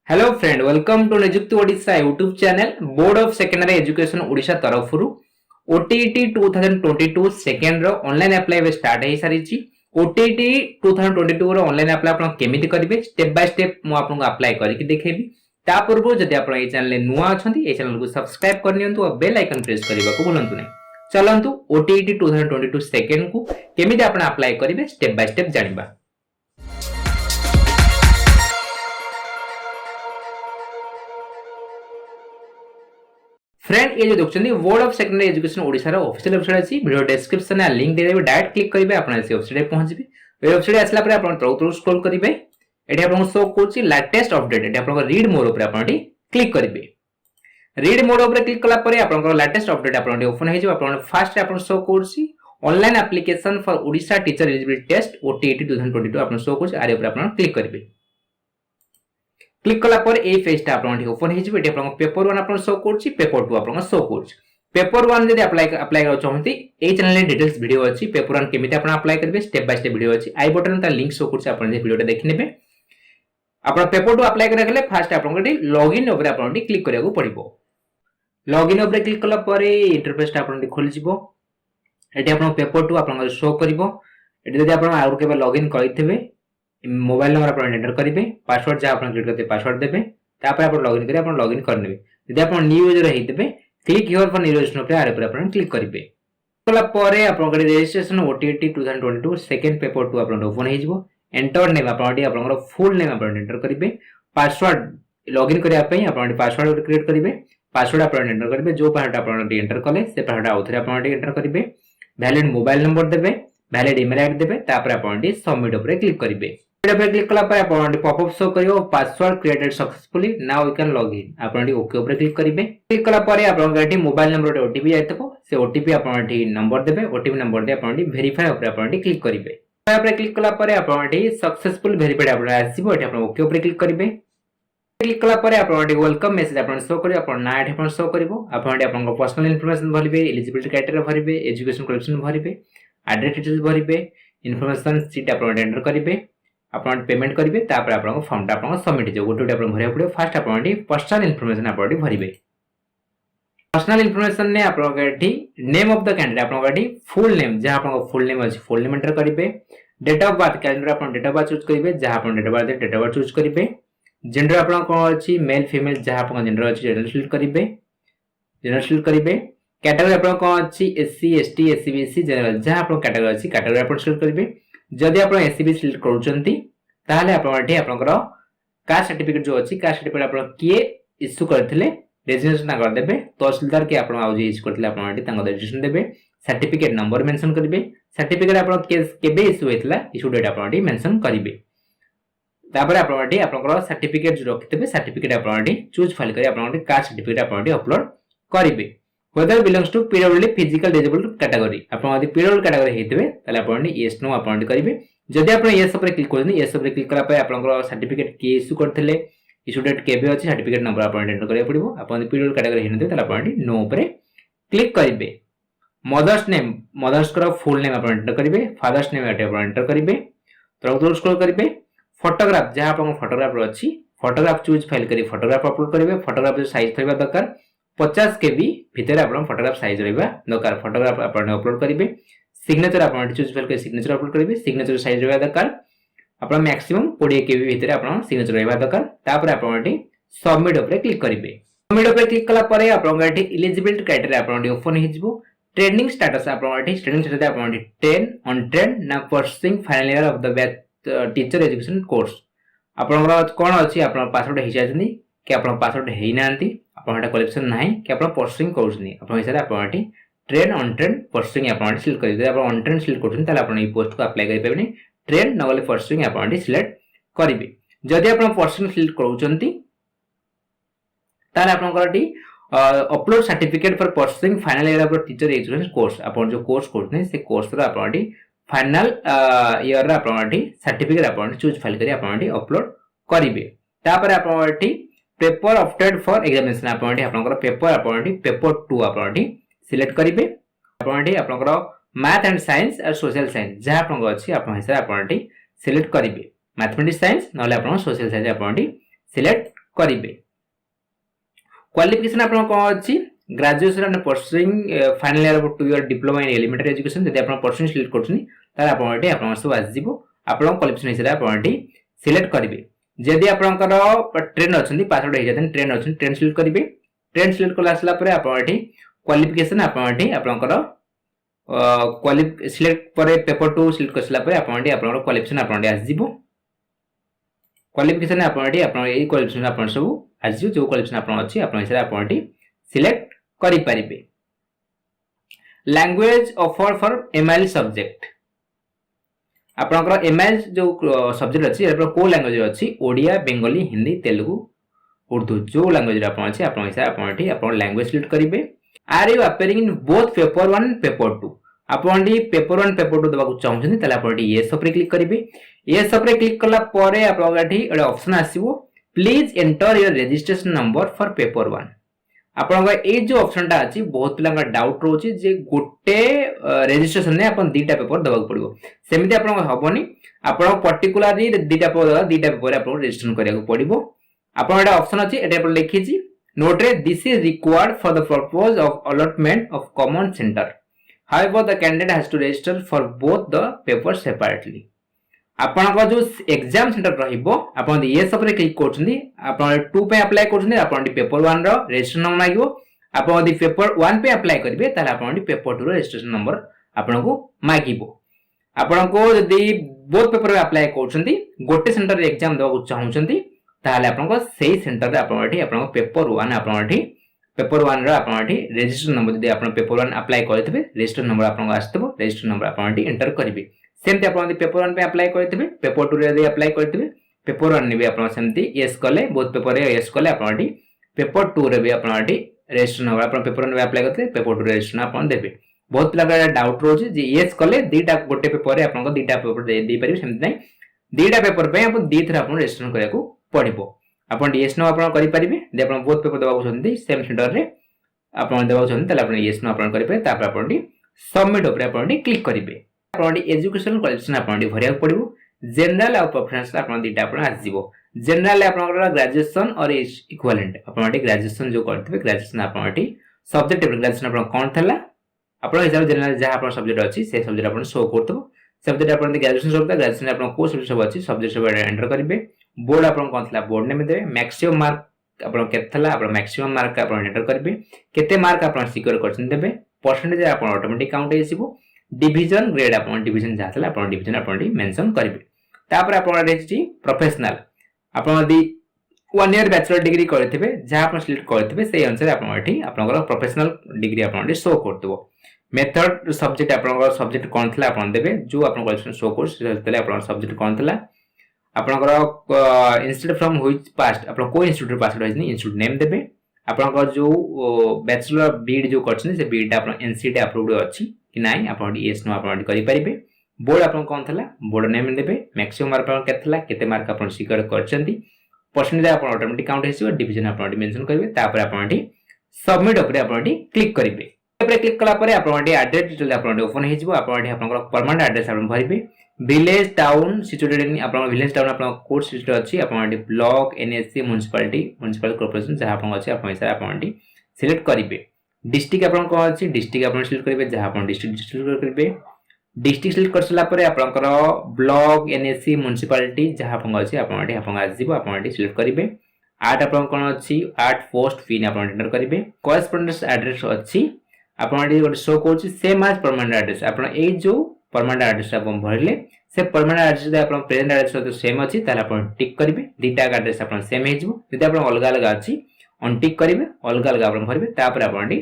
Hello friend, welcome to Nijukti Odisha YouTube channel. Board of secondary education Odisha तरफ OTET 2022 second रो online apply start हो सारी। OTET 2022 रो online apply आप केमिति करेंगे स्टेप बाय स्टेप मु आपको अप्लाई करके देखेबी। ता पूर्व जदि आप ए चैनल नुआ अछंती ए चैनल को सब्सक्राइब कर नियंतु और बेल आइकन प्रेस करबा को भूलंतु नहीं। चलंतु ओटीईटी 2022 सेकेंड को केमिति आपण अप्लाई करेंगे स्टेप बाय स्टेप जानिबा। फ्रेंड, ये जो देखते board of secondary education Odisha रो ऑफिशियल वेबसाइट अछि। वीडियो डिस्क्रिप्शन में लिंक दे देबे, डायरेक्ट क्लिक करिवे आपण से वेबसाइट पहुंचबे। ए वेबसाइट आसला पर आपण तरह स्क्रॉल करिवे। एठी आपण शो करछि लेटेस्ट अपडेट। एठी आपण रीड मोर ऊपर आपण क्लिक करिवे। रीड मोर ऊपर क्लिक कला पर आपण लेटेस्ट अपडेट आपण ओपन हे जो। आपण फर्स्ट आपण शो करछि online application for Odisha teacher eligibility test OTET 2022 आपण शो करछि। आरे ऊपर आपण क्लिक करिवे। क्लिक कला पर ए पेजटा आपन ओपन हे जिवे। एटी आपन पेपर 1 आपन शो करछि, पेपर 2 आपन शो करछि। पेपर 1 जदि अप्लाई कर चाहंती ए चैनल रे डिटेल्स वीडियो अछि। पेपर 1 केमिति आपन अप्लाई करबे स्टेप बाय स्टेप वीडियो अछि। आई बटन ता लिंक शो करछि, आपन जे वीडियोटा देखि नेबे। आपन पेपर 2 अप्लाई करे गेले फर्स्ट आपन गटी लॉगिन ऊपर आपन क्लिक करिया पड़िबो। लॉगिन ऊपर क्लिक कला पर इंटरफेस आपन खोल जिवो। एटी आपन पेपर 2 आपन शो करिवो। एटी जदि आपन आउर केबे लॉगिन करिथिबे मोबाइल नंबर आप एंटर करेंगे, पासवर्ड जहाँ आप क्रिएट करते पासवर्ड देवे। तापर आप लॉगिन करेंगे, आप लॉगिन करने यदि आप न्यू यूजर होते click here for new registration पे आरे पर आप क्लिक करेंगे। कला परे आप रजिस्ट्रेशन ओटीईटी 2022 सेकंड पेपर 2 आप ओपन हो जिवो। एंटर नेम आप फुल नेम आप एंटर करेंगे। पासवर्ड लॉगिन करने आप पासवर्ड क्रिएट करेंगे। पासवर्ड आप एंटर करेंगे। जो पासवर्ड आप एंटर कले से पासवर्ड आउ थे आप एंटर करेंगे। वैलिड मोबाइल नंबर देवे, वैलिड ईमेल आईडी देवे। तापर आप सबमिट ऊपर क्लिक करेंगे। क्लिक कला पर आप पॉपअप शो करियो password created successfully now you can log in. आप ओके ऊपर क्लिक करेंगे। क्लिक कला पर आप मोबाइल नंबर ओटीपी जाइतबो से ओटीपी आप नंबर देबे। ओटीपी नंबर दे आप वेरीफाई ऊपर आप क्लिक करेंगे। क्लिक कला पर आप सक्सेसफुल वेरीफाइड आप आसीबो। एठी आप ओके ऊपर क्लिक करेंगे। क्लिक कला पर आप वेलकम मेसेज आप शो करियो। आप ना एठी आप शो करिवो। आप पर्सनल इन्फॉर्मेशन भरिबे, एलिजिबिलिटी क्राइटेरिया भरिबे, एजुकेशन क्वालिफिकेशन भरिबे, एड्रेस डिटेल्स भरिबे, इन्फॉर्मेशन सीट आप एंटर करेंगे। आप पेमेंट करेंगे। तापर आप फॉर्म टा सबमिट जो गोटे आप भरिया पड़े। फास्ट आप पर्सनल इन्फॉर्मेशन आप भरिबे। पर्सनल इन्फॉर्मेशन ने आप नेम ऑफ द कैंडिडेट आप फुल नेम जहां आप फुल नेम अछि फुल नेम एंटर करेंगे। डेट ऑफ बर्थ कैलेंडर आप डेट ऑफ बर्थ चूज करेंगे। जहां आप डेट ऑफ बर्थ चूज करेंगे। जेंडर आप कौन अछि मेल फीमेल जहां आप जेंडर अछि जेंडर सिलेक्ट करेंगे। जेंडर सिलेक्ट करेंगे। कैटेगरी आप कौन अछि SC ST SC BC general जहां आप कैटेगरी अछि कैटेगरी आप सिलेक्ट करेंगे। जदि आप एससीबी सिलेक्ट करूचंती ताहले आपनकर कास्ट सर्टिफिकेट जो अछि कास्ट सर्टिफिकेट आप किए इश्यू करथिले रेजिस्ट्रेशन कर देबे। तहसीलदार के आप इश्यू करथिले आप रेजिस्ट्रेशन देबे। सर्टिफिकेट नंबर मेंशन करिवे। सर्टिफिकेट आप केबे इश्यू हेतला इश्यू डेट आप मेंशन करिवे। तापर आपनकर सर्टिफिकेट जो रखितबे सर्टिफिकेट आप चूज फाइल करी आपनकर कास्ट सर्टिफिकेट आप अपलोड करिवे। whether belongs to PWD physical disabled category आपण यदि PWD category हेतबे ताले आपण yes no आपण करिवे। जदि आपण yes ऊपर क्लिक करनी yes ऊपर क्लिक कला पे आपनकर सर्टिफिकेट के इश्यू करथिले इश्यू डेट केबे अछि सर्टिफिकेट नंबर आपण एंटर करिया पड़िबो। आपण यदि PWD category हेनते ताले आपण नो ऊपर क्लिक करिवे। मदर्स नेम मदर्स कर फुल नेम आपण एंटर करिवे। फादर्स नेम आपण एंटर करिवे। तरह स्क्रॉल करिवे। फोटोग्राफ जहां आपण फोटोग्राफ अछि फोटोग्राफ चूज फाइल करी फोटोग्राफ अपलोड करिवे। फोटोग्राफ जो साइज थइबा दरकार 50 केबी भितर आपण फोटोग्राफ साइज रहबा दरकार। फोटोग्राफ आपण अपलोड करिवे। सिग्नेचर आपण चूज फाइल कर सिग्नेचर अपलोड करिवे। सिग्नेचर साइज रहबा दरकार आपण मैक्सिमम 20 केबी भितर आपण सिग्नेचर रहबा दरकार। तापर आपण सबमिट ऊपर क्लिक करिवे। सबमिट ऊपर क्लिक कला परे आपण एलिजिबिलिटी क्राइटेरिया आपण ओपन हे जिवो। ट्रेनिंग स्टेटस आपण ट्रेनिंग स्टेटस आपण 10 ऑन ट्रेन ना pursuing final year of the teacher education course. आपण कोन अछि आपण पासवर्ड हे जायछनी कि आपण पासवर्ड हे नांती आपण क्वालिफिकेशन नाही कि आपण परसुइंग करछनी आपण हिसाब आपण ट्रेन ऑन ट्रेन परसुइंग आपण सिलेक्ट करि दे। आपण ऑन ट्रेन सिलेक्ट करछनी ताले आपण ई पोस्ट को अप्लाई करि पेबनी। ट्रेन नगले परसुइंग आपण सिलेक्ट करिवे। जदि आपण परसुइंग सिलेक्ट करूचंती ताले आपण करटी upload certificate for pursuing final year of teacher education course आपण जो कोर्स करछनी से कोर्स रो आपण फाइनल ईयर रो आपण सर्टिफिकेट आपण चूज फाइल करी आपण अपलोड करिवे। तापर आपण पेपर ऑप्टेड फॉर एग्जामिनेशन आपनकर पेपर 2 आपण सिलेक्ट करिवे। आपनकर मैथ एंड साइंस और सोशल साइंस जहां आपनकर अछि आपन हिसाब आपण सिलेक्ट करिवे। मैथमेटिक्स साइंस नले आपण सोशल साइंस आपण सिलेक्ट करिवे। क्वालिफिकेशन आपन कोन अछि graduation and pursuing final year of 2 year diploma in elementary education जदि आपन परसुइंग सिलेक्ट करछनी तार आपन एटी आपन सब आस जिवो आपन क्वालिफिकेशन हिसाब आपन एटी सिलेक्ट करिवे। जदि आपनकर ट्रेन अछंती पास आउट हे जतन ट्रेन अछन ट्रेन सिलेक्ट करिवे। ट्रेन सिलेक्ट कला आसला परे आपन एटी क्वालिफिकेशन आपन एटी आपनकर क्वालिफ सिलेक्ट परे पेपर 2 सिलेक्ट करसला परे आपन एटी आपनकर क्वालिफिकेशन आपन एटी आस जिवो। क्वालिफिकेशन आपन एटी आपन एई क्वालिफिकेशन आपन सब आस जिवो जो क्वालिफिकेशन आपन अछि आपन हिसाब आपन एटी सिलेक्ट करि परिबे। Language offer for MIL subject आपनकर एमआईएल जो सब्जेक्ट अछि एपर को लैंग्वेज अछि ओडिया बेंगली हिंदी तेलुगु उर्दू जो लैंग्वेज आपन अछि आपन हिसाब आपन एटी आपन लैंग्वेज सिलेक्ट करिवे। Are you appearing in both paper 1 paper 2 आपन डी पेपर 1 पेपर 2 दबाकू चाहउछन तले आपन डी यस ऊपर क्लिक करिवे। यस ऊपर क्लिक कला परे आपन एटी एटा ऑप्शन आसीबो please enter your registration number for paper 1 आपन ए जो ऑप्शन टा अछि बहुत पिला डाउट रोची जे गोटे रजिस्ट्रेशन ने आपन दीटा पेपर दबाक पड़िबो सेमिति आपन हबोनी आपन पर्टिकुलरली दीटा पेपर आपन रजिस्ट्रेशन करिया पड़िबो। आपन एटा ऑप्शन अछि एटा पर लिखि छी नोट रे this is required for the purpose of allotment of common centre however the candidate has to register for both the paper separately. आपन को जो एग्जाम सेंटर रहिबो आपन ये सब रे क्लिक करछनी आपन 2 पे अप्लाई करछनी आपन पेपर 1 रो रजिस्ट्रेशन नंबर मागिबो आपन दि पेपर 1 पे अप्लाई करिवे ताले आपन पेपर 2 रो रजिस्ट्रेशन नंबर आपन को मागिबो। आपन को यदि बोथ पेपर पे अप्लाई करछनी गोटे सेंटर रे एग्जाम देबा चाहउछंती ताले आपन को सेही सेंटर रे आपन एठी आपन पेपर 1 आपन एठी पेपर 1 रो आपन एठी रजिस्ट्रेशन नंबर यदि आपन पेपर 1 अप्लाई करथिबे रजिस्ट्रेशन नंबर आपन आस्तबो रजिस्ट्रेशन नंबर आपन एठी एंटर करिवे। सेमते आपन पेपर 1 पे अप्लाई करथिबे पेपर 2 रे यदि अप्लाई करथिबे पेपर 1 ने भी आपन सेमती यस कले बोथ पेपर रे यस कले आपन एठी पेपर 2 रे भी आपन एठी रजिस्ट्रेशन नंबर आपन पेपर 1 में अप्लाई करथिबे पेपर 2 रे रजिस्ट्रेशन आपन देबे। बहुत पिला का डाउट रोची जे यस कले दीटा गोटे पेपर रे आपन को दीटा पेपर दे परिबे सेमती नै दीटा पेपर पे आपन दी थरा आपन रजिस्ट्रेशन करिया को पड़िबो। आपन यस नो आपन करि परिबे जे आपन बोथ पेपर देबा छथि सेम सेंटर रे आपन देबा छथि तले आपन यस नो आपन करि पे तापर आपन सबमिट ऊपर आपन क्लिक करिवे। आपन एजुकेशन क्वालिफिकेशन आपन भरिया पड़िबो जनरल और प्रेफरेंस आपन दीटा आपन आजिबो। जनरल आपन ग्रेजुएशन और इक्विवेलेंट आपन ग्रेजुएशन जो करथिबे ग्रेजुएशन आपन सब्जेक्ट ग्रेजुएशन आपन कोन थला आपन हिसाब जनरल जहा आपन सब्जेक्ट अछि से सब्जेक्ट आपन शो करथबो सब्जेक्ट आपन ग्रेजुएशन सब ग्रेजुएशन आपन को सब्जेक्ट सब अछि सब्जेक्ट सब एंटर करिवे। बोर्ड आपन कोन थला बोर्ड नेम देबे मैक्सिमम मार्क आपन केत थला आपन मैक्सिमम मार्क आपन एंटर करिवे केते मार्क आपन सिक्योर करछन देबे परसेंटेज आपन ऑटोमेटिक काउंट हेसिबो। डिवीजन ग्रेड आपन डिवीजन जाथला आपन डिवीजन आपन मेंशन करिवे। तापर आपन रेछि प्रोफेशनल आपन यदि 1 ईयर बैचलर डिग्री करथिबे जहा आपन सिलेक्ट करथिबे सेही अनुसार आपन एठी आपनकर प्रोफेशनल डिग्री आपन शो करतबो। मेथड सब्जेक्ट आपनकर सब्जेक्ट कोन थला आपन देबे जो आपन क्वेश्चन शो कोर्स तले आपन सब्जेक्ट कोन थला आपनकर इंस्टीट्यूट फ्रॉम व्हिच पास्ट आपन को इंस्टीट्यूट पास होइनी इंस्टीट्यूट नेम देबे। आपनकर जो बैचलर बीड जो करछन से बीड आपन एनसीटी अप्रूव्ड अछि कि नाही आपन यस नो आपन करि परिबे। बोर्ड आपन कोन थला बोर्ड नेम देबे मैक्सिमम मार्क आपन केथला केते मार्क आपन सिक्योर करछंती परसेंटेज आपन ऑटोमेटिक काउंट हेसिबो डिवीजन आपन मेंशन करिवे। तापर आपन सबमिट ऊपर आपन क्लिक करिवे। ऊपर क्लिक कला परे आपन एड्रेस डिटेल आपन ओपन हेजिबो आपन आपन परमानेंट एड्रेस आपन भरिबे विलेज टाउन सिचुएटेड इन आपन विलेज टाउन आपन कोड सिस्टम अछि आपन block NSC municipality municipal corporation जहा आपन अछि आपन हिसाब आपन सिलेक्ट करिवे। डिस्ट्रिक्ट आपन को अछि डिस्ट्रिक्ट आपन सिलेक्ट करिवे जहा आपन डिस्ट्रिक्ट सिलेक्ट करिवे। डिस्ट्रिक्ट सिलेक्ट करसला परे आपनकर ब्लॉक एनएससी म्युनिसिपैलिटी जहा आपन अछि आपन आजिबो आपन सिलेक्ट करिवे। आर्ट आपन कोन अछि आर्ट पोस्ट पिन आपन एंटर करिवे। कॉरेस्पोंडेंस एड्रेस अछि आपन गोटे शो करछि सेम एज परमानेंट एड्रेस आपन ए जो परमानेंट एड्रेस आपन भरले से परमानेंट एड्रेस आपन प्रेजेंट एड्रेस तो सेम अछि ताले आपन टिक करिवे दीटा एड्रेस आपन सेम हेजिबो। यदि आपन अलग अलग अछि अनटिक करिवे अलग अलग आपन भरबे तापर आपन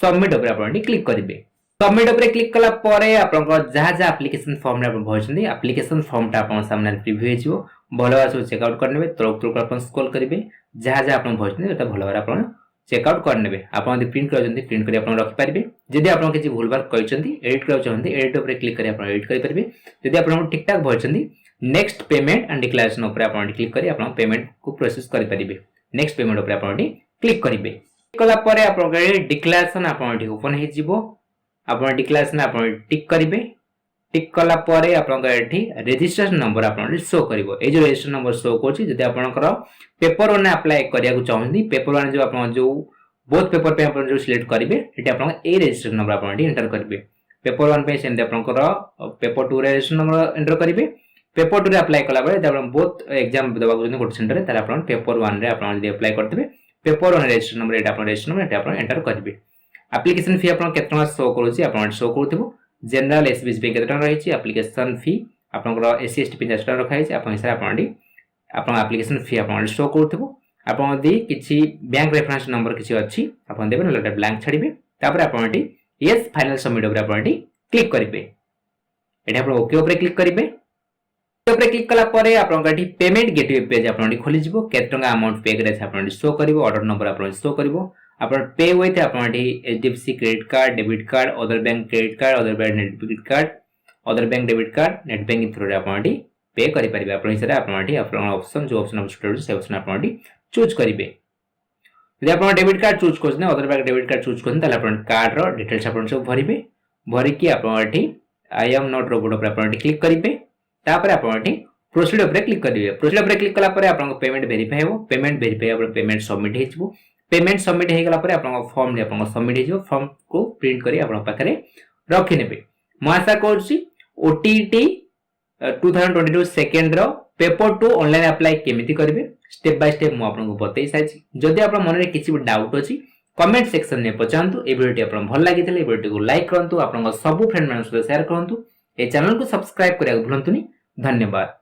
सबमिट ऊपर आपन क्लिक करिवे। सबमिट ऊपर क्लिक कला परे आपन जहा जहा एप्लीकेशन फॉर्म रे आपन भरछन्ती एप्लीकेशन फॉर्म टा आपन सामने प्रीव्यू हेजिबो भलो भाबे चेक आउट करनेबे तुरंत आपन स्क्रॉल करिवे जहा जहा आपन भरछन्ती एटा भलो भाबे आपन चेक आउट करनेबे। आपन यदि प्रिंट करछन्ती प्रिंट करी आपन रखि पारिबे। जदि आपन किछि भूल बार कहिसन्ती एडिट करब चाहन्ती एडिट ऊपर क्लिक करी आपन एडिट करि पारिबे। जदि आपन ठीक ठाक भरछन्ती नेक्स्ट पेमेंट एंड डिक्लेरेशन ऊपर आपन क्लिक करी आपन पेमेंट को प्रोसेस करि पारिबे। नेक्स्ट पेमेंट ऊपर आपन क्लिक करिवे। कला परे आपन डिक्लेरेशन आपन ओपन हे जिवो आपन डिक्लेरेशन आपन टिक करिवे। टिक कला परे आपनकर एठी रजिस्ट्रेशन नंबर आपन शो करिवो ए जो रजिस्ट्रेशन नंबर शो करछि जदि आपनकर पेपर 1 अप्लाई करिया को चाहନ୍ତି पेपर 1 जो आपन जो बोथ पेपर पे आपन जो सिलेक्ट करिवे एठी आपन ए रजिस्ट्रेशन नंबर आपन एंटर करिवे पेपर 1 पे सेंड आपनकर पेपर 2 रजिस्ट्रेशन नंबर एंटर करिवे पेपर 2 रे अप्लाई कला बेले जब बोथ एग्जाम देबा को गोटे सेंटर रे ताले आपन पेपर 1 रे आपन जदि अप्लाई करथिबे पेपर 1 रजिस्ट्रेशन नंबर एटा आपन रजिस्ट्रेशन नंबर एटा आपन एंटर करिवे एप्लीकेशन फी आपन केतना शो करूछि आपन शो करथिबो जनरल एसबीसी पे केतना रहिछि एप्लीकेशन फी आपनकर एससी एसटी 50 टका रखाइछि आपन हिसाब आपन एप्लीकेशन फी आपन शो करथिबो आपन दि किछि बैंक रेफरेंस नंबर किछि अछि आपन देबे नलेटा ब्लैंक छाडिबे तापर आपन यस फाइनल सबमिट ऊपर आपन क्लिक करिवे एटा आपन ओके ऊपर क्लिक करिवे ऊपर क्लिक कला परे आपन पेमेंट गेटवे पेज आपन खोली जिवो केते टका अमाउंट पे करे आपन शो करिवो ऑर्डर नंबर आपन शो करिवो आपन पे विथ आपन HDFC credit card debit card other bank credit card other bank debit card other bank debit card net banking through रे आपन पे करि परिबे आपन हिसाब आपन ऑप्शन जो ऑप्शन स्टोर से ऑप्शन आपन चूज करिवे यदि आपन डेबिट कार्ड चूज करछने other bank debit card choose करछने ताले आपन कार्ड रो डिटेल्स आपन सब भरिबे भरि कि आपन आई एम नॉट रोबोट ऊपर आपन क्लिक करिवे तापर आपन प्रोसीड ऊपर क्लिक करिवे प्रोसीड ऊपर क्लिक कला परे आपन पेमेंट वेरीफाई हो पेमेंट वेरीफाई आपन पेमेंट सबमिट हेजिवो पेमेंट सबमिट हे गला परे आपन फॉर्म रे आपन सबमिट हेजिवो फॉर्म को प्रिंट करी आपन पाखरे रखि नेबे म आशा करछि ओटीटी 2022 सेकंड रो पेपर 2 ऑनलाइन अप्लाई केमिति करिवे स्टेप बाय स्टेप म आपन को बतै साइछि जदि आपन मन रे किछि भी डाउट अछि कमेंट सेक्शन में पचांतु ए वीडियो आपन भल लागितले ए वीडियो को लाइक करंतु आपन सब फ्रेंड मन से शेयर करंतु ए चैनल को सब्सक्राइब करिया भूलंतुनी धन्यवाद।